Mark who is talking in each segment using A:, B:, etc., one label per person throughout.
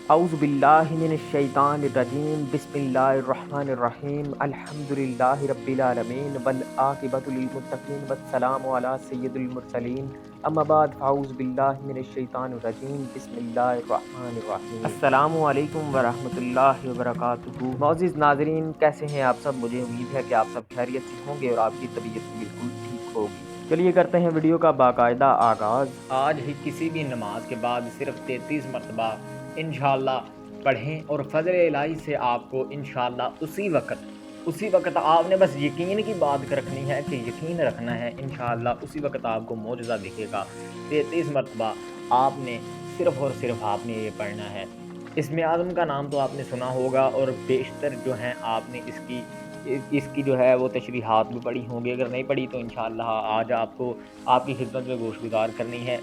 A: اعوذ باللہ من الشیطان الرجیم بسم اللہ الرحمن الرحیم الحمدللہ رب العالمین والعاقبۃ للمتقین والسلام علی سید المرسلین اما بعد فاعوذ باللہ من الشیطان الرجیم بسم اللہ الرحمن الرحیم۔ السلام علیکم ورحمۃ اللہ وبرکاتہ۔ معزز ناظرین، کیسے ہیں آپ سب؟ مجھے امید ہے کہ آپ سب خیریت سے ہوں گے اور آپ کی طبیعت بھی بالکل ٹھیک ہوگی۔ چلیے کرتے ہیں ویڈیو کا باقاعدہ آغاز۔
B: آج ہی کسی بھی نماز کے بعد صرف 33 مرتبہ انشاءاللہ پڑھیں اور فضل الہی سے آپ کو انشاءاللہ اسی وقت آپ نے بس یقین کی بات رکھنی ہے کہ یقین رکھنا ہے، انشاءاللہ اسی وقت آپ کو معجزہ دکھے گا۔ 33 مرتبہ آپ نے صرف اور صرف آپ نے یہ پڑھنا ہے۔ اسم اعظم کا نام تو آپ نے سنا ہوگا اور بیشتر جو ہیں آپ نے اس کی جو ہے وہ تشریحات بھی پڑھی ہوں گی، اگر نہیں پڑھی تو انشاءاللہ آج آپ کو آپ کی خدمت میں گوش گزار کرنی ہے۔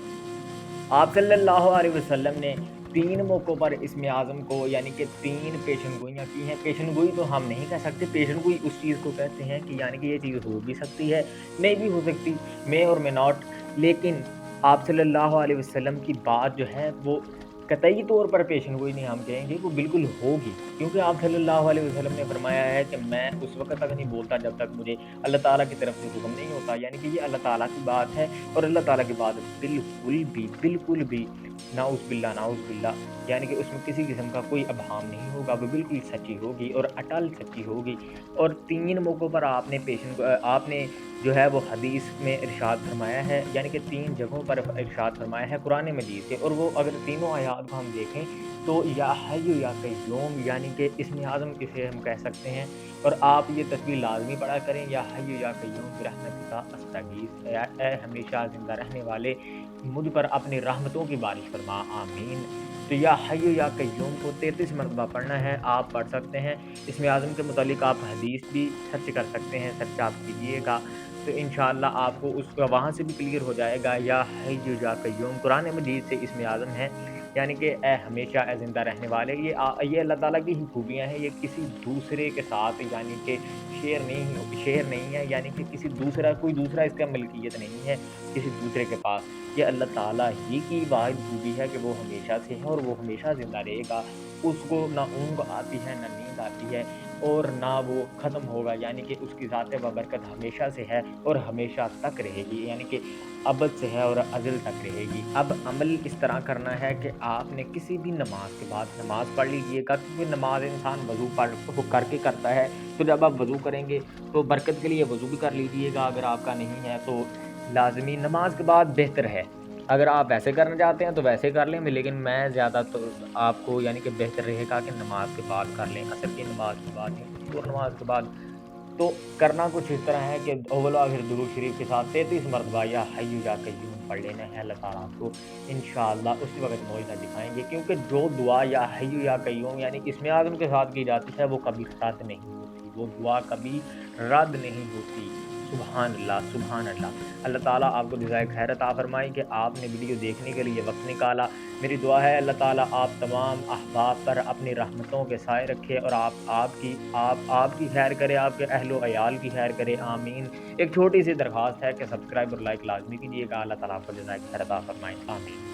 B: آپ صلی اللہ علیہ وسلم نے 3 موقعوں پر اسم اعظم کو یعنی کہ 3 پیشن گوئیاں کی ہیں۔ پیشن گوئی تو ہم نہیں کہہ سکتے، پیشن گوئی اس چیز کو کہتے ہیں کہ یعنی کہ یہ چیز ہو بھی سکتی ہے، نہیں بھی ہو سکتی، میں اور میں ناٹ، لیکن آپ صلی اللہ علیہ وسلم کی بات جو ہے وہ قطعی طور پر پیشن گوئی نہیں ہم کہیں گے، وہ بالکل ہوگی، کیونکہ آپ صلی اللہ علیہ وسلم نے فرمایا ہے کہ میں اس وقت تک نہیں بولتا جب تک مجھے اللہ تعالیٰ کی طرف سے حکم نہیں ہوتا، یعنی کہ یہ اللہ تعالیٰ کی بات ہے اور اللہ تعالیٰ کی بات بالکل بھی نعوذ باللہ یعنی کہ اس میں کسی قسم کا کوئی ابہام نہیں ہوگا، وہ بالکل سچی ہوگی اور اٹل سچی ہوگی۔ اور 3 موقعوں پر آپ نے جو ہے وہ حدیث میں ارشاد فرمایا ہے، یعنی کہ 3 جگہوں پر ارشاد فرمایا ہے قرآن مجید سے، اور وہ اگر تینوں آیات کو ہم دیکھیں تو یا حی یا قیوم یعنی کہ اسم اعظم کسے ہم کہہ سکتے ہیں، اور آپ یہ تسبیح لازمی پڑھا کریں، یا حی یا قیوم برحمتک استغیث، اے ہمیشہ زندہ رہنے والے مجھ پر اپنی رحمتوں کی بارش فرما، آمین۔ تو یا حی یا قیوم کو 33 مرتبہ پڑھنا ہے، آپ پڑھ سکتے ہیں۔ اسم اعظم کے متعلق آپ حدیث بھی سرچ کر سکتے ہیں، سرچ آپ کیجئے گا تو انشاءاللہ آپ کو اس وہاں سے بھی کلیئر ہو جائے گا۔ یا حی یا قیوم قرآن مجید سے اسم اعظم ہے، یعنی کہ اے ہمیشہ اے زندہ رہنے والے، یہ اللہ تعالیٰ کی ہی خوبیاں ہیں، یہ کسی دوسرے کے ساتھ یعنی کہ شیئر نہیں ہے، یعنی کہ کوئی دوسرا اس کا ملکیت نہیں ہے کسی دوسرے کے پاس، یہ اللہ تعالیٰ ہی کی واحد خوبی ہے کہ وہ ہمیشہ سے ہے اور وہ ہمیشہ زندہ رہے گا، اس کو نہ اونگ آتی ہے نہ نیند آتی ہے اور نہ وہ ختم ہوگا، یعنی کہ اس کی ذات بابرکت ہمیشہ سے ہے اور ہمیشہ تک رہے گی، یعنی کہ ابد سے ہے اور ازل تک رہے گی۔ اب عمل اس طرح کرنا ہے کہ آپ نے کسی بھی نماز کے بعد نماز پڑھ لیجئے گا، کیونکہ نماز انسان وضو کر کے کرتا ہے، تو جب آپ وضو کریں گے تو برکت کے لیے وضو بھی کر لیجئے گا، اگر آپ کا نہیں ہے تو لازمی نماز کے بعد بہتر ہے، اگر آپ ویسے کرنا چاہتے ہیں تو ویسے کر لیں، لیکن میں زیادہ تو آپ کو یعنی کہ بہتر رہے گا کہ نماز کے بعد کر لیں، عصر کی نماز کے بعد یا کسی اور نماز کے بعد۔ تو کرنا کچھ اس طرح ہے کہ اول و آخر درود شریف کے ساتھ 33 مرتبہ یا حی یا قیوم پڑھ لینا ہے، اللہ تعالیٰ آپ کو انشاءاللہ اسی وقت معجزہ دکھائیں گے، کیونکہ جو دعا یا حی یا قیوم یعنی اسم اعظم کے ساتھ کی جاتی ہے وہ کبھی رد نہیں ہوتی، وہ دعا کبھی رد نہیں ہوتی۔ سبحان اللہ سبحان اللہ۔ اللہ تعالیٰ آپ کو جزائے خیر عطا فرمائے کہ آپ نے ویڈیو دیکھنے کے لیے وقت نکالا۔ میری دعا ہے اللہ تعالیٰ آپ تمام احباب پر اپنی رحمتوں کے سائے رکھے اور آپ کی خیر کرے، آپ کے اہل و عیال کی خیر کرے، آمین۔ ایک چھوٹی سی درخواست ہے کہ سبسکرائب اور لائک لازمی کیجیے گا، اللہ تعالیٰ آپ کو جزائے خیر عطا فرمائے، آمین۔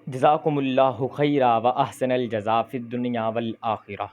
A: جزاکم اللہ خیرا و احسن الجزا فی الدنیا والآخرہ۔